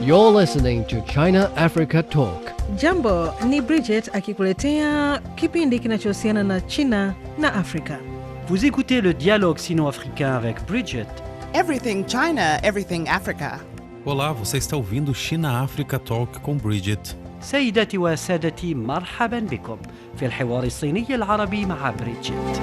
You're listening to China Africa Talk. Jambo, ni Bridget akikuletea kipindi kinachohusiana na China na Afrika. Vous écoutez le dialogue sino-africain avec Bridget. Everything China, everything Africa. Olá, você está ouvindo China Africa Talk com Bridget. سيداتي وسادتي مرحبا بكم في الحوار الصيني العربي مع بريدجيت.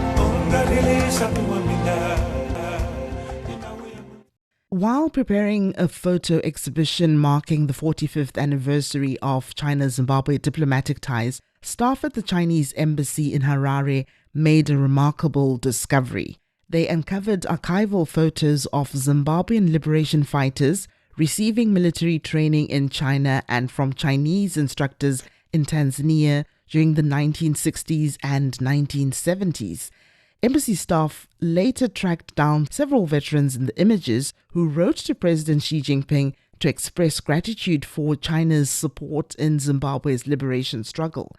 While preparing a photo exhibition marking the 45th anniversary of China-Zimbabwe diplomatic ties, staff at the Chinese embassy in Harare made a remarkable discovery. They uncovered archival photos of Zimbabwean liberation fighters receiving military training in China and from Chinese instructors in Tanzania during the 1960s and 1970s. Embassy staff later tracked down several veterans in the images who wrote to President Xi Jinping to express gratitude for China's support in Zimbabwe's liberation struggle.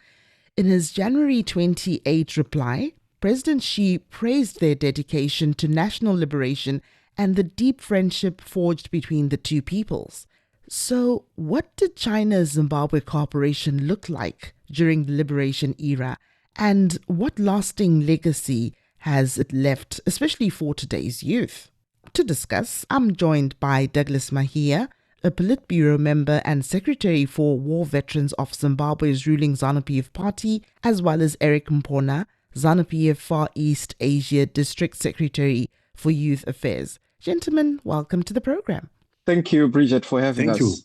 In his January 28 reply, President Xi praised their dedication to national liberation and the deep friendship forged between the two peoples. So, what did China-Zimbabwe cooperation look like during the liberation era, and what lasting legacy has it left, especially for today's youth? To discuss, I'm joined by Douglas Mahia, a Politburo member and Secretary for War Veterans of Zimbabwe's ruling ZANU-PF party, as well as Eric Mpona, ZANU-PF Far East Asia District Secretary for Youth Affairs. Gentlemen, welcome to the program. Thank you, Bridget, for having us. Thank you.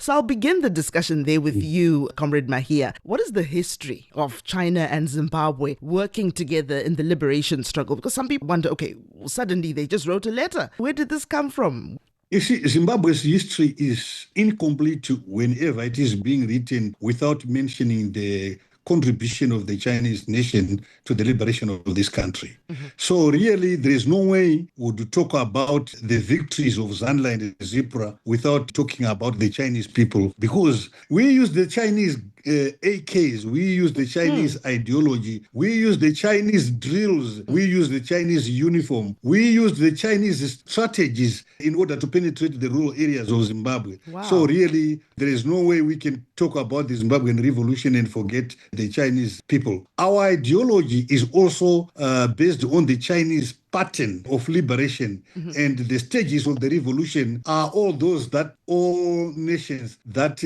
So I'll begin the discussion there with you, Comrade Mahia. What is the history of China and Zimbabwe working together in the liberation struggle? Because some people wonder, okay, suddenly they just wrote a letter. Where did this come from? You see, Zimbabwe's history is incomplete whenever it is being written without mentioning the contribution of the Chinese nation to the liberation of this country. Mm-hmm. So really, there is no way we would talk about the victories of Zanla and Zipra without talking about the Chinese people, because we use the Chinese AKs, we use the Chinese ideology, we use the Chinese drills, we use the Chinese uniform, we use the Chinese strategies in order to penetrate the rural areas of Zimbabwe. Wow. So really, there is no way we can talk about the Zimbabwean revolution and forget the Chinese people. Our ideology is also based on the Chinese pattern of liberation, and the stages of the revolution are all those that all nations that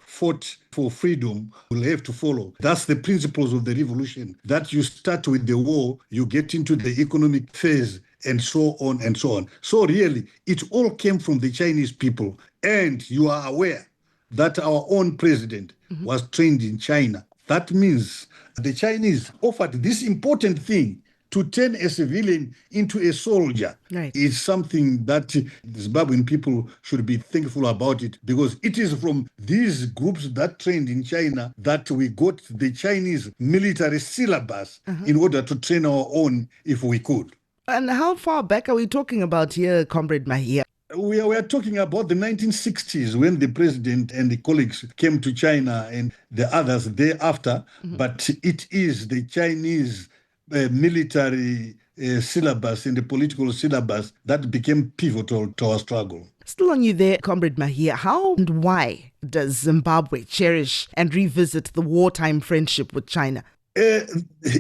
fought for freedom will have to follow. That's the principles of the revolution, that you start with the war, you get into the economic phase, and so on and so on. So really, it all came from the Chinese people. And you are aware that our own president was trained in China. That means the Chinese offered this important thing to turn a civilian into a soldier. Right. Is something that the Zimbabwean people should be thankful about it, because it is from these groups that trained in China that we got the Chinese military syllabus in order to train our own if we could. And how far back are we talking about here, Comrade Mahia? We are talking about the 1960s when the president and the colleagues came to China and the others thereafter, but it is the Chinese military syllabus and the political syllabus that became pivotal to our struggle. Still on you there, Comrade Mahia. How and why does Zimbabwe cherish and revisit the wartime friendship with China?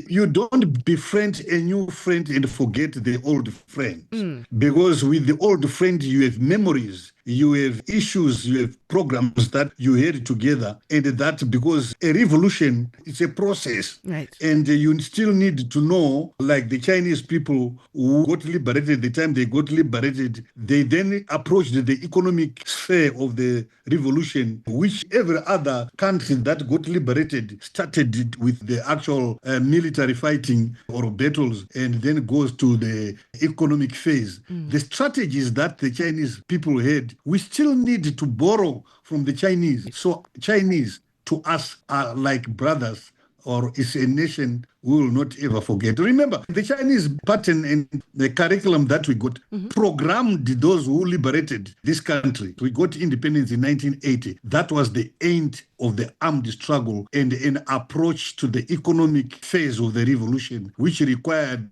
You don't befriend a new friend and forget the old friend. Because with the old friend, you have memories, you have issues, you have programs that you had together. And that because a revolution is a process. Right. And you still need to know, like the Chinese people who got liberated, the time they got liberated, they then approached the economic sphere of the revolution, which every other country that got liberated started with the actual military fighting or battles and then goes to the economic phase. The strategies that the Chinese people had, we still need to borrow from the Chinese. So Chinese to us are like brothers, or is a nation we will not ever forget. Remember, the Chinese pattern and the curriculum that we got programmed those who liberated this country. We got independence in 1980. That was the end of the armed struggle and an approach to the economic phase of the revolution, which required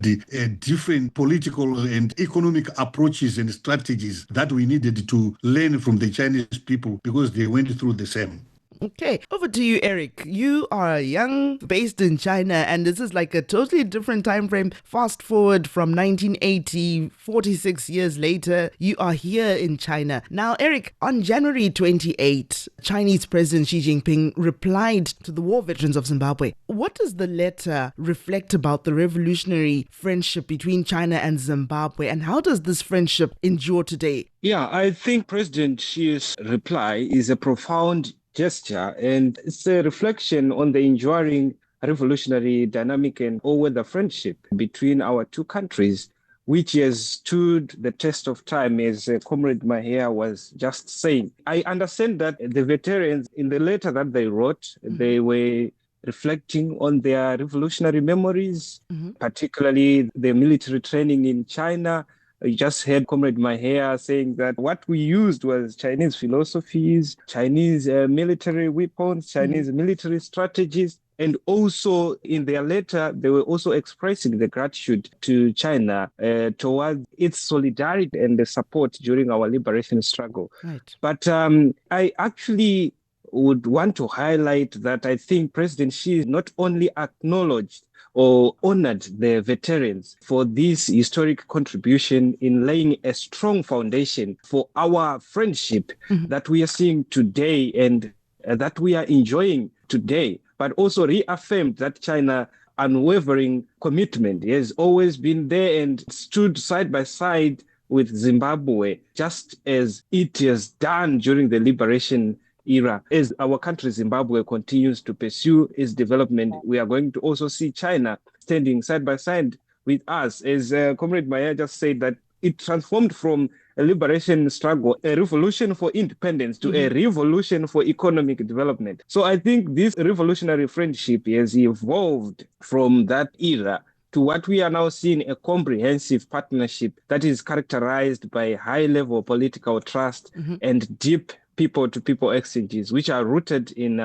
different political and economic approaches and strategies that we needed to learn from the Chinese people because they went through the same. Okay, over to you, Eric. You are young, based in China, and this is like a totally different time frame. Fast forward from 1980, 46 years later, you are here in China. Now, Eric, on January 28, Chinese President Xi Jinping replied to the war veterans of Zimbabwe. What does the letter reflect about the revolutionary friendship between China and Zimbabwe, and how does this friendship endure today? Yeah, I think President Xi's reply is a profound gesture, and it's a reflection on the enduring revolutionary dynamic and all-weather friendship between our two countries, which has stood the test of time, as Comrade Mahia was just saying. I understand that the veterans, in the letter that they wrote, they were reflecting on their revolutionary memories, particularly the military training in China. You just heard Comrade Mahia saying that what we used was Chinese philosophies, Chinese military weapons, Chinese military strategies. And also in their letter, they were also expressing the gratitude to China towards its solidarity and the support during our liberation struggle. Right. But I actually would want to highlight that I think President Xi not only acknowledged or honored the veterans for this historic contribution in laying a strong foundation for our friendship that we are seeing today and that we are enjoying today, but also reaffirmed that China unwavering commitment has always been there and stood side by side with Zimbabwe, just as it has done during the liberation era. As our country, Zimbabwe, continues to pursue its development, we are going to also see China standing side by side with us. As Comrade Maya just said, that it transformed from a liberation struggle, a revolution for independence, to a revolution for economic development. So I think this revolutionary friendship has evolved from that era to what we are now seeing, a comprehensive partnership that is characterized by high-level political trust and deep people-to-people exchanges, which are rooted in,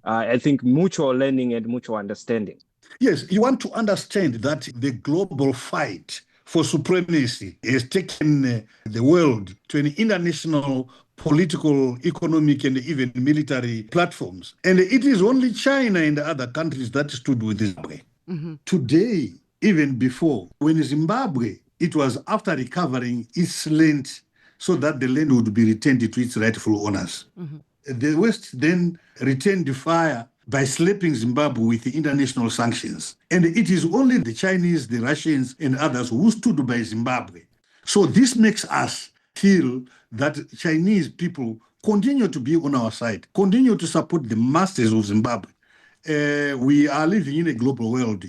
I think, mutual learning and mutual understanding. Yes, you want to understand that the global fight for supremacy has taken the world to an international political, economic, and even military platforms. And it is only China and other countries that stood with Zimbabwe. Today, even before, when Zimbabwe, it was after recovering its land so that the land would be returned to its rightful owners. The West then returned the fire by slapping Zimbabwe with the international sanctions. And it is only the Chinese, the Russians, and others who stood by Zimbabwe. So this makes us feel that Chinese people continue to be on our side, continue to support the masters of Zimbabwe. We are living in a global world.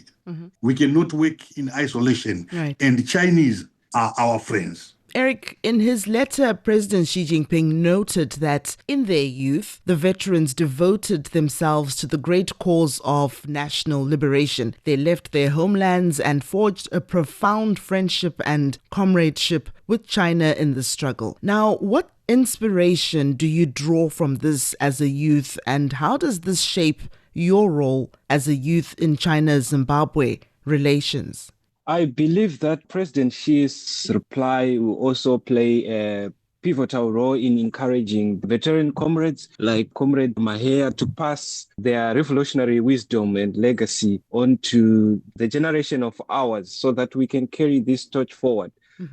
We cannot work in isolation. Right. And the Chinese are our friends. Eric, in his letter, President Xi Jinping noted that in their youth, the veterans devoted themselves to the great cause of national liberation. They left their homelands and forged a profound friendship and comradeship with China in the struggle. Now, what inspiration do you draw from this as a youth, and how does this shape your role as a youth in China-Zimbabwe relations? I believe that President Xi's reply will also play a pivotal role in encouraging veteran comrades like Comrade Mahia to pass their revolutionary wisdom and legacy on to the generation of ours so that we can carry this torch forward.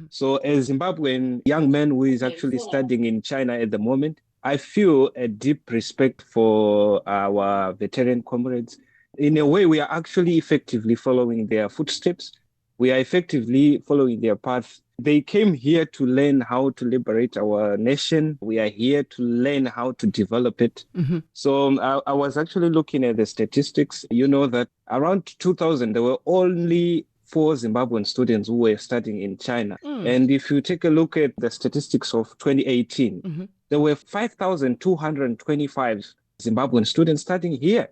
So as a Zimbabwean young man who is actually studying in China at the moment, I feel a deep respect for our veteran comrades. In a way, we are actually effectively following their footsteps. We are effectively following their path. They came here to learn how to liberate our nation. We are here to learn how to develop it. So I was actually looking at the statistics. You know that around 2000, there were only 4 Zimbabwean students who were studying in China. And if you take a look at the statistics of 2018, there were 5,225 Zimbabwean students studying here.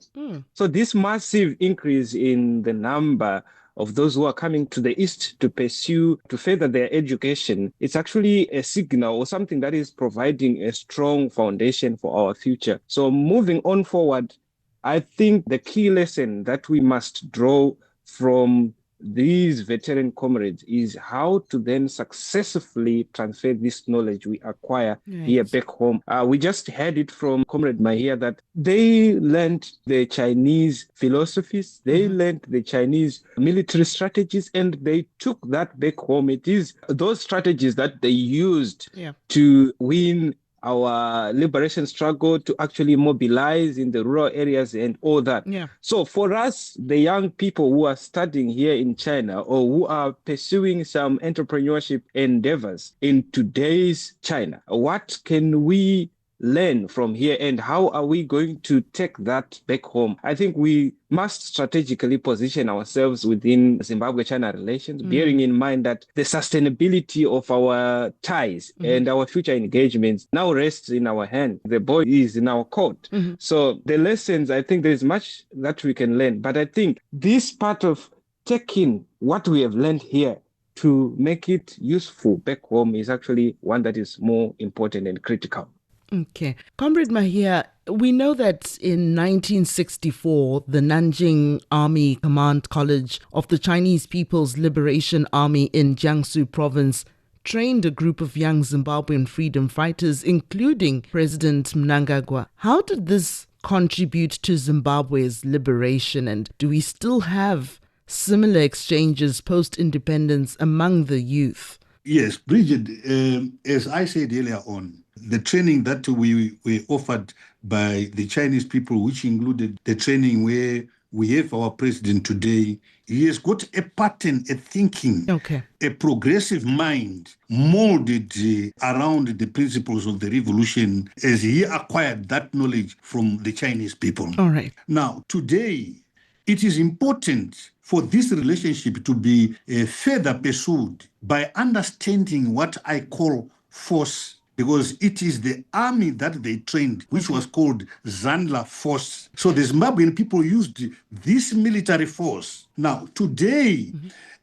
So this massive increase in the number of those who are coming to the East to further their education, it's actually a signal or something that is providing a strong foundation for our future. So moving on forward, I think the key lesson that we must draw from these veteran comrades is how to then successfully transfer this knowledge we acquire here back home. We just heard it from Comrade Mahia that they learned the Chinese philosophies, they learned the Chinese military strategies, and they took that back home. It is those strategies that they used to win our liberation struggle, to actually mobilize in the rural areas and all that. So for us, the young people who are studying here in China or who are pursuing some entrepreneurship endeavors in today's China, what can we learn from here and how are we going to take that back home? I think we must strategically position ourselves within Zimbabwe-China relations, bearing in mind that the sustainability of our ties and our future engagements now rests in our hand. The ball is in our court. So the lessons, I think there is much that we can learn. But I think this part of taking what we have learned here to make it useful back home is actually one that is more important and critical. Okay. Comrade Mahia, we know that in 1964, the Nanjing Army Command College of the Chinese People's Liberation Army in Jiangsu province trained a group of young Zimbabwean freedom fighters, including President Mnangagwa. How did this contribute to Zimbabwe's liberation, and do we still have similar exchanges post-independence among the youth? Yes, Bridget, as I said earlier on, the training that we offered by the Chinese people, which included the training where we have our president today, he has got a pattern, a thinking, a progressive mind molded around the principles of the revolution as he acquired that knowledge from the Chinese people. All right. Now, today, it is important for this relationship to be further pursued by understanding what I call force, because it is the army that they trained, which was called Zandla Force. So the Zimbabwean people used this military force. Now, today,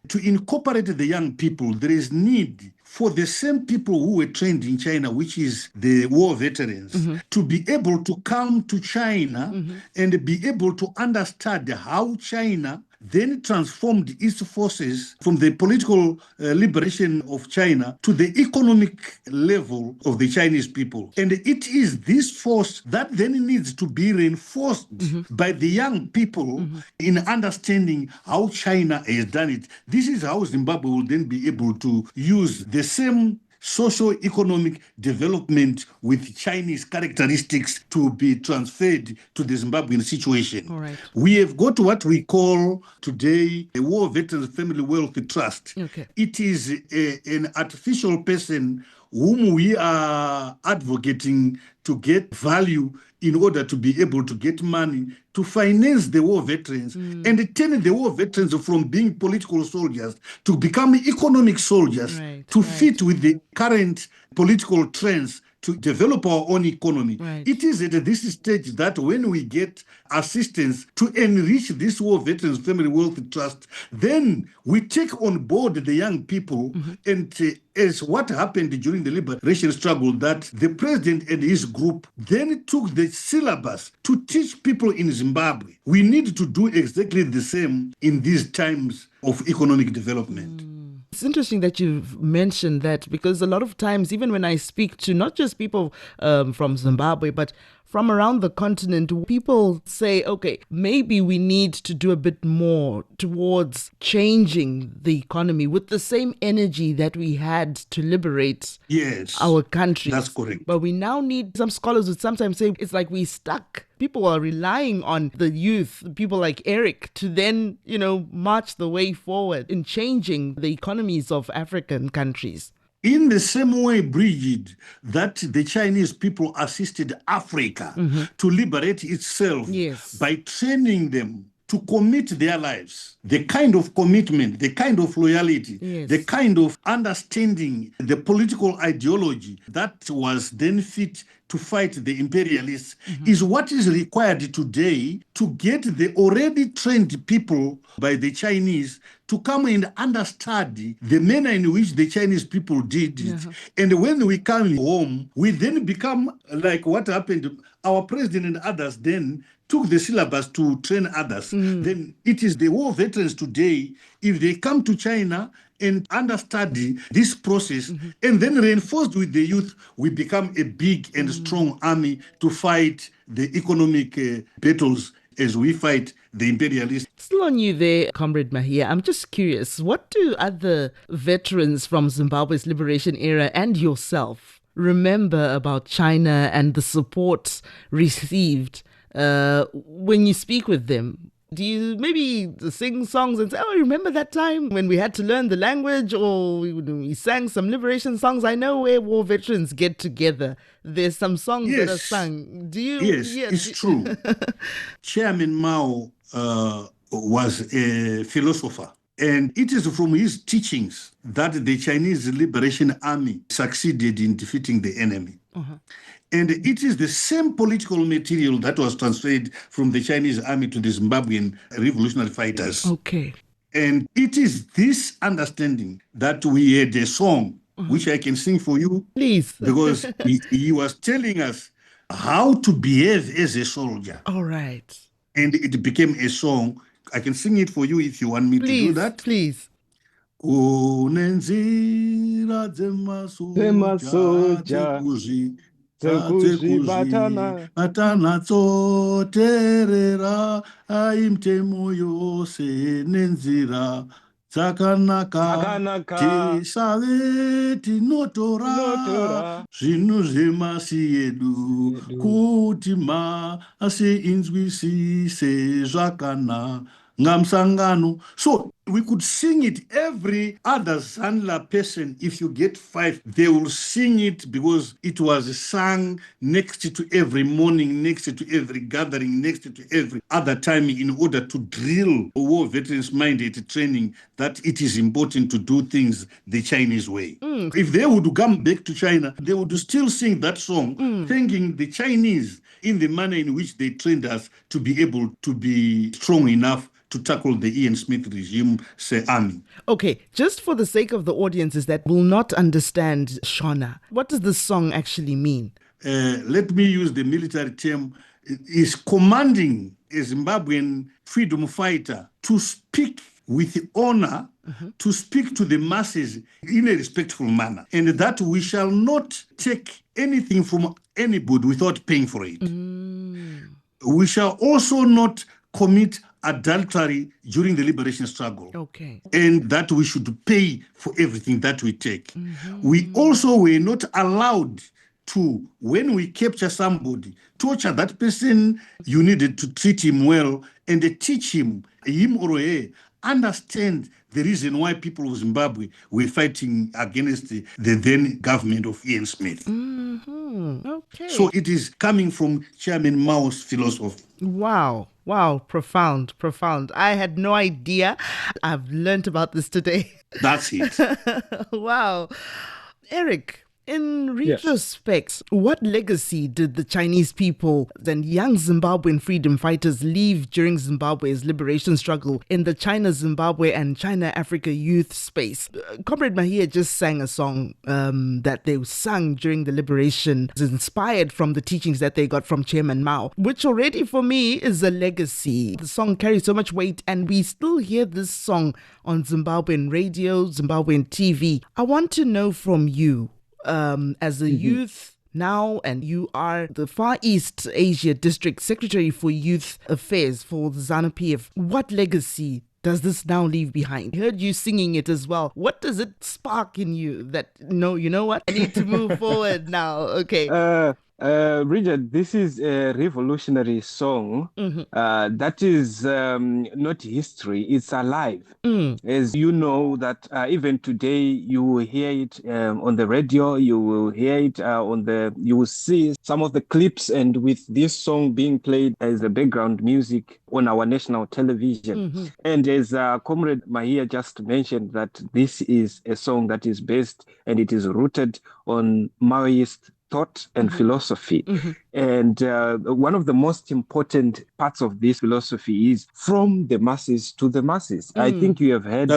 to incorporate the young people, there is need for the same people who were trained in China, which is the war veterans, to be able to come to China and be able to understand how China then transformed its forces from the political liberation of China to the economic level of the Chinese people. And it is this force that then needs to be reinforced by the young people in understanding how China has done it. This is how Zimbabwe will then be able to use the same socio-economic development with Chinese characteristics to be transferred to the Zimbabwean situation. All right. We have got what we call today a War Veterans Family Wealth Trust. It is an artificial person whom we are advocating to get value in order to be able to get money to finance the war veterans and turn the war veterans from being political soldiers to become economic soldiers to fit with the current political trends to develop our own economy. It is at this stage that when we get assistance to enrich this War Veterans Family Wealth Trust, then we take on board the young people and as what happened during the liberation struggle, that the president and his group then took the syllabus to teach people in Zimbabwe. We need to do exactly the same in these times of economic development. It's interesting that you've mentioned that, because a lot of times, even when I speak to not just people from Zimbabwe, but from around the continent, people say, okay, maybe we need to do a bit more towards changing the economy with the same energy that we had to liberate our country. That's correct. But we now need, some scholars would sometimes say, it's like we stuck. People are relying on the youth, people like Eric, to then, march the way forward in changing the economies of African countries. In the same way, Bridget, that the Chinese people assisted Africa to liberate itself by training them to commit their lives, the kind of commitment, the kind of loyalty, Yes. the kind of understanding, the political ideology that was then fit to fight the imperialists is what is required today to get the already trained people by the Chinese to come and understudy the manner in which the Chinese people did it. And when we come home, we then become like what happened. Our president and others then took the syllabus to train others. Then it is the war veterans today, if they come to China and understudy this process and then reinforced with the youth, we become a big and strong army to fight the economic battles as we fight the imperialists. Still on you there, Comrade Mahia. I'm just curious, what do other veterans from Zimbabwe's liberation era and yourself remember about China and the support received when you speak with them? Do you maybe sing songs and say, oh, remember that time when we had to learn the language, or we sang some liberation songs? I know where war veterans get together, there's some songs that are sung. Do you? Yes, it's true. Chairman Mao was a philosopher. And it is from his teachings that the Chinese Liberation Army succeeded in defeating the enemy. And it is the same political material that was transferred from the Chinese army to the Zimbabwean revolutionary fighters. Okay. And it is this understanding that we had a song, which I can sing for you. Please. Because he was telling us how to behave as a soldier. All right. And it became a song. I can sing it for you if you want me to do that. Please. Kunenzira dzemasoja Dzekuzvibatana tsoterera aimtemo yose nenzira dzakanaka tisave tinotora zvinhu zvemasi yedu kuti masi inzwisise zvakanaka ngamsangano. So we could sing it. Every other Zanla person, if you get 5, they will sing it because it was sung next to every morning, next to every gathering, next to every other time in order to drill war veterans' minded training that it is important to do things the Chinese way. If they would come back to China, they would still sing that song, thanking the Chinese in the manner in which they trained us to be able to be strong enough to tackle the Ian Smith regime, say, army. Okay, just for the sake of the audiences that will not understand Shona, what does this song actually mean? Let me use the military term. It is commanding a Zimbabwean freedom fighter to speak with honor, to speak to the masses in a respectful manner, and that we shall not take anything from anybody without paying for it. We shall also not commit adultery during the liberation struggle. Okay. And that we should pay for everything that we take. We also were not allowed to, when we capture somebody, torture that person. You needed to treat him well and teach him or her, understand the reason why people of Zimbabwe were fighting against the then government of Ian Smith. Okay. So it is coming from Chairman Mao's philosophy. Wow. Wow. Profound. I had no idea. I've learned about this today. That's it. Wow. Eric, in retrospect, what legacy did the Chinese people and young Zimbabwean freedom fighters leave during Zimbabwe's liberation struggle in the China-Zimbabwe and China-Africa youth space? Comrade Mahia just sang a song that they sung during the liberation, inspired from the teachings that they got from Chairman Mao, which already for me is a legacy. The song carries so much weight, and we still hear this song on Zimbabwean radio, Zimbabwean TV. I want to know from you, as a youth now, and you are the Far East Asia District Secretary for Youth Affairs for the ZANU-PF. What legacy does this now leave behind? I heard you singing it as well. What does it spark in you that, no, you know what? I need to move forward now. Okay. Bridget, this is a revolutionary song that is not history, it's alive. As you know that even today you will hear it on the radio, you will hear it you will see some of the clips and with this song being played as the background music on our national television. And as Comrade Mahia just mentioned, that this is a song that is based and it is rooted on Maoist thought and philosophy. And one of the most important parts of this philosophy is from the masses to the masses. I think you have heard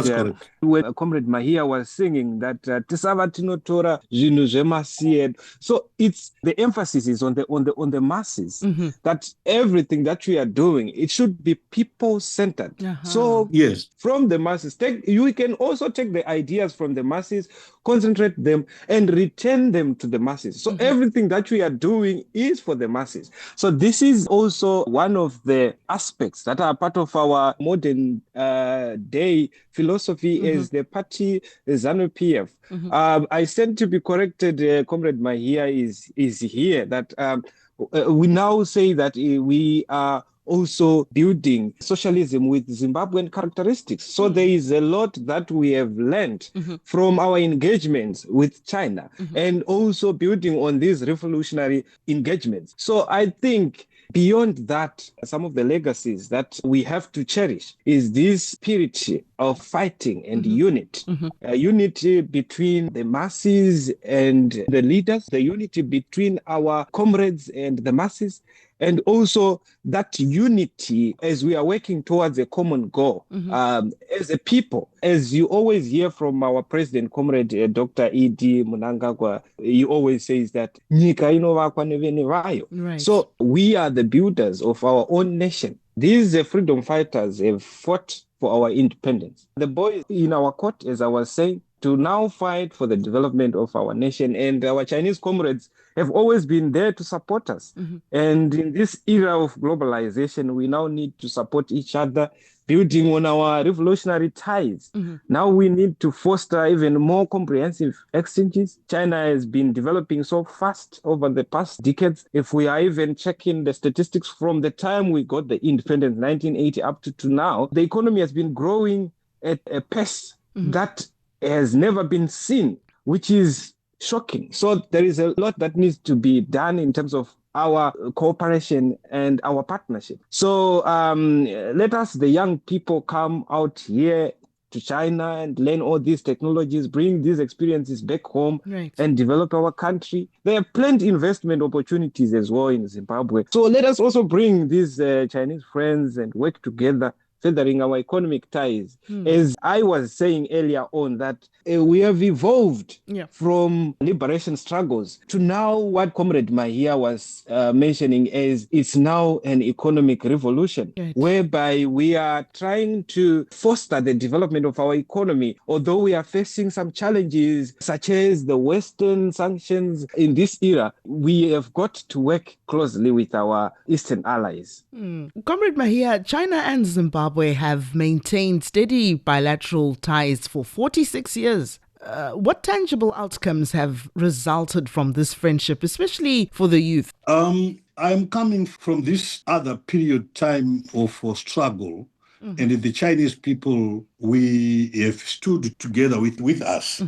when Comrade Mahia was singing that Tisava tinotora zvinhu zvemasi. So it's the emphasis is on the masses, that everything that we are doing, it should be people-centered. So yes, from the masses, you can also take the ideas from the masses, concentrate them and return them to the masses. So everything that we are doing is for the masses. So this is also one of the aspects that are part of our modern day philosophy as the party ZANU-PF. I stand to be corrected, Comrade Mahia is here, that we now say that we are also building socialism with Zimbabwean characteristics. So there is a lot that we have learned from our engagements with China and also building on these revolutionary engagements. So I think beyond that, some of the legacies that we have to cherish is this spirit of fighting and unity. Unity between the masses and the leaders, the unity between our comrades and the masses, and also that unity as we are working towards a common goal as a people. As you always hear from our president, Comrade Dr. E.D. Mnangagwa, he always says that nyika inovakwa nevenhu vayo. So we are the builders of our own nation. These freedom fighters have fought for our independence. The boys in our court, as I was saying, to now fight for the development of our nation. And our Chinese comrades have always been there to support us. And in this era of globalization, we now need to support each other, building on our revolutionary ties. Now we need to foster even more comprehensive exchanges. China has been developing so fast over the past decades. If we are even checking the statistics from the time we got the independence, 1980 up to now, the economy has been growing at a pace that has never been seen, which is shocking. So there is a lot that needs to be done in terms of our cooperation and our partnership. So let us, the young people, come out here to China and learn all these technologies, bring these experiences back home and develop our country. There are plenty investment opportunities as well in Zimbabwe. So let us also bring these Chinese friends and work together, furthering our economic ties. As I was saying earlier on, that we have evolved from liberation struggles to now what Comrade Mahia was mentioning as it's now an economic revolution, whereby we are trying to foster the development of our economy. Although we are facing some challenges, such as the Western sanctions in this era, we have got to work closely with our Eastern allies. Comrade Mahia, China and Zimbabwe have maintained steady bilateral ties for 46 years. What tangible outcomes have resulted from this friendship, especially for the youth? I'm coming from this other period time of struggle, and the Chinese people, we have stood together with us.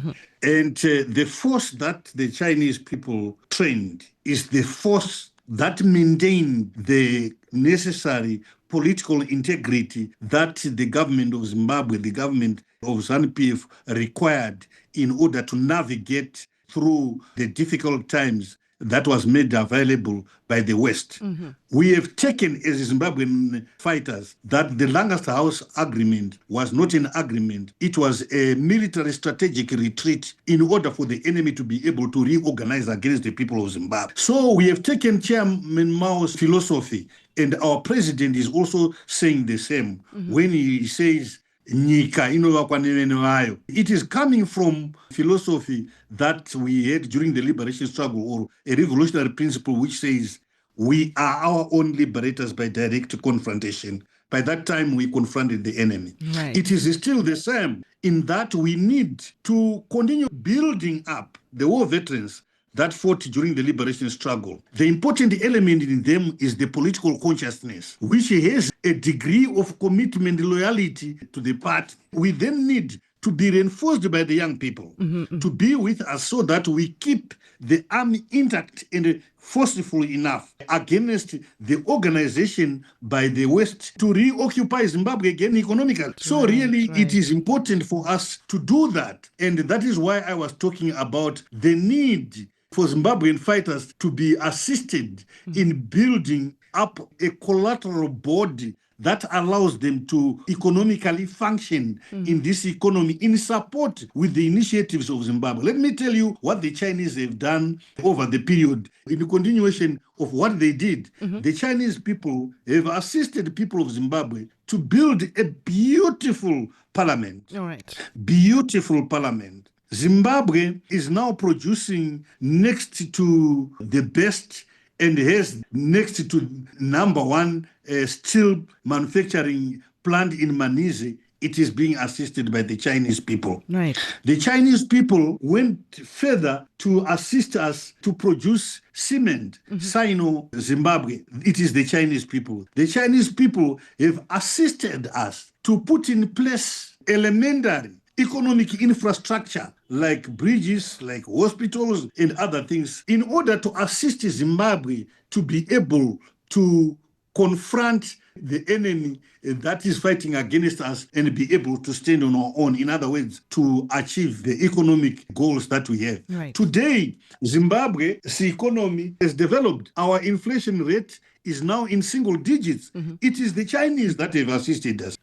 And the force that the Chinese people trained is the force that maintained the necessary political integrity that the government of Zimbabwe, the government of ZANU-PF required in order to navigate through the difficult times that was made available by the West. We have taken as Zimbabwean fighters that the Lancaster House Agreement was not an agreement. It was a military strategic retreat in order for the enemy to be able to reorganize against the people of Zimbabwe. So we have taken Chairman Mao's philosophy, and our president is also saying the same when he says, nyika inovakwa nevenhu vayo. It is coming from philosophy that we had during the liberation struggle, or a revolutionary principle which says we are our own liberators by direct confrontation. By that time, we confronted the enemy. It is still the same in that we need to continue building up the war veterans that fought during the liberation struggle. The important element in them is the political consciousness, which has a degree of commitment, loyalty to the party. We then need to be reinforced by the young people to be with us so that we keep the army intact and forceful enough against the organization by the West to reoccupy Zimbabwe again economically. So really, it is important for us to do that. And that is why I was talking about the need for Zimbabwean fighters to be assisted in building up a collateral body that allows them to economically function in this economy in support with the initiatives of Zimbabwe. Let me tell you what the Chinese have done over the period. In the continuation of what they did, the Chinese people have assisted the people of Zimbabwe to build a beautiful parliament. All right. Beautiful parliament. Zimbabwe is now producing next to the best and has next to number one steel manufacturing plant in Manise. It is being assisted by the Chinese people. Right. The Chinese people went further to assist us to produce cement, Sino-Zimbabwe. It is the Chinese people. The Chinese people have assisted us to put in place elementary economic infrastructure like bridges, like hospitals and other things in order to assist Zimbabwe to be able to confront the enemy that is fighting against us and be able to stand on our own. In other words, to achieve the economic goals that we have. Right. Today, Zimbabwe's economy has developed. Our inflation rate is now in single digits. It is the Chinese that have assisted us.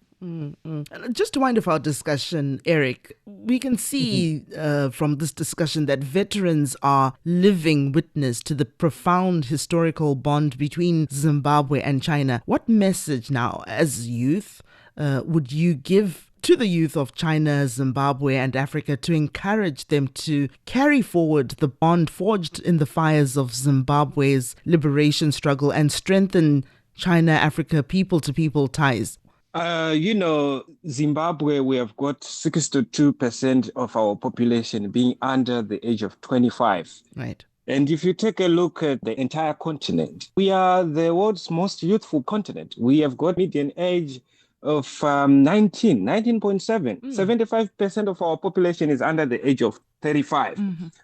Just to wind up our discussion, Eric, we can see from this discussion that veterans are living witness to the profound historical bond between Zimbabwe and China. What message now, as youth, would you give to the youth of China, Zimbabwe and Africa to encourage them to carry forward the bond forged in the fires of Zimbabwe's liberation struggle and strengthen China-Africa people-to-people ties? Zimbabwe, we have got 62% of our population being under the age of 25. Right. And if you take a look at the entire continent, we are the world's most youthful continent. We have got median age of 19.7. 75% of our population is under the age of 35.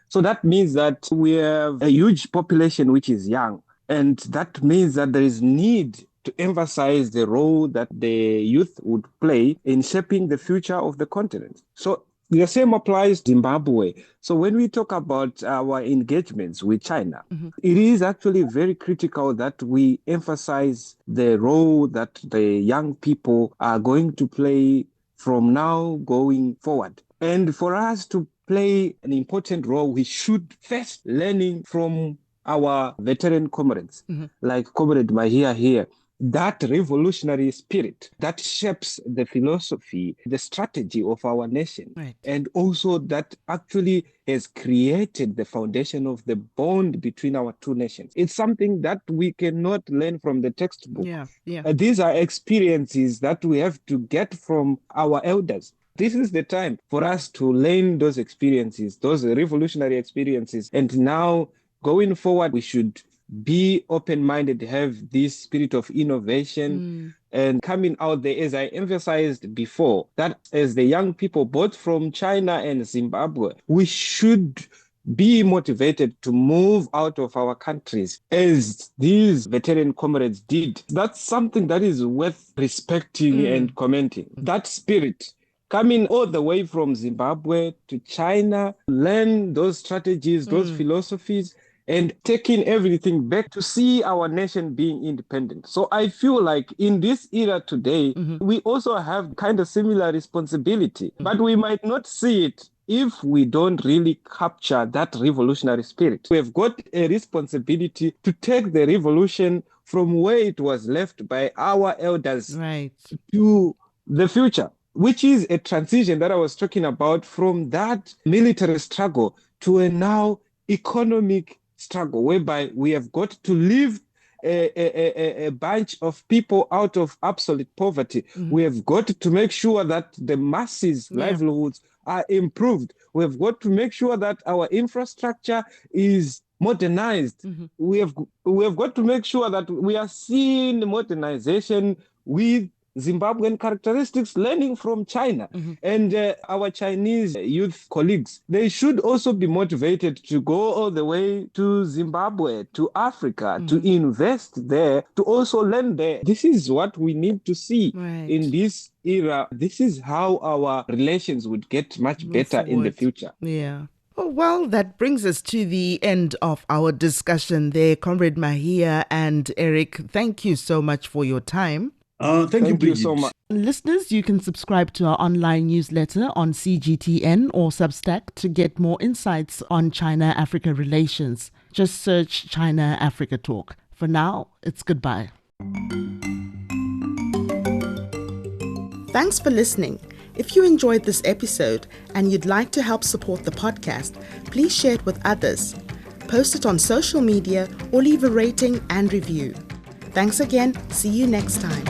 So that means that we have a huge population which is young. And that means that there is need to emphasize the role that the youth would play in shaping the future of the continent. So the same applies to Zimbabwe. So when we talk about our engagements with China, it is actually very critical that we emphasize the role that the young people are going to play from now going forward. And for us to play an important role, we should first learning from our veteran comrades, like Comrade Mahia here. That revolutionary spirit that shapes the philosophy, the strategy of our nation, and also that actually has created the foundation of the bond between our two nations. It's something that we cannot learn from the textbook. These are experiences that we have to get from our elders. This is the time for us to learn those experiences, those revolutionary experiences. And now, going forward, we should be open-minded, have this spirit of innovation and coming out there, as I emphasized before, that as the young people, both from China and Zimbabwe, we should be motivated to move out of our countries as these veteran comrades did. That's something that is worth respecting and commenting. That spirit, coming all the way from Zimbabwe to China, learn those strategies, those philosophies, and taking everything back to see our nation being independent. So I feel like in this era today, we also have kind of similar responsibility, but we might not see it if we don't really capture that revolutionary spirit. We've got a responsibility to take the revolution from where it was left by our elders to the future, which is a transition that I was talking about from that military struggle to a now economic struggle, whereby we have got to lift a bunch of people out of absolute poverty. We have got to make sure that the masses' livelihoods are improved. We've got to make sure that our infrastructure is modernized. Mm-hmm. We have got to make sure that we are seeing modernization with Zimbabwean characteristics, learning from China. Mm-hmm. And our Chinese youth colleagues, they should also be motivated to go all the way to Zimbabwe, to Africa, Mm-hmm. to invest there, to also learn there. This is what we need to see Right. in this era. This is how our relations would get much better in the forward. future. Yeah. Oh, well, that brings us to the end of our discussion there. Comrade Mahia and Eric, thank you so much for your time. Thank you, Bridget. so much. Listeners, you can subscribe to our online newsletter on CGTN or Substack to get more insights on China-Africa relations. Just search China-Africa Talk. For now, it's goodbye. Thanks for listening. If you enjoyed this episode and you'd like to help support the podcast, please share it with others. Post it on social media or leave a rating and review. Thanks again. See you next time.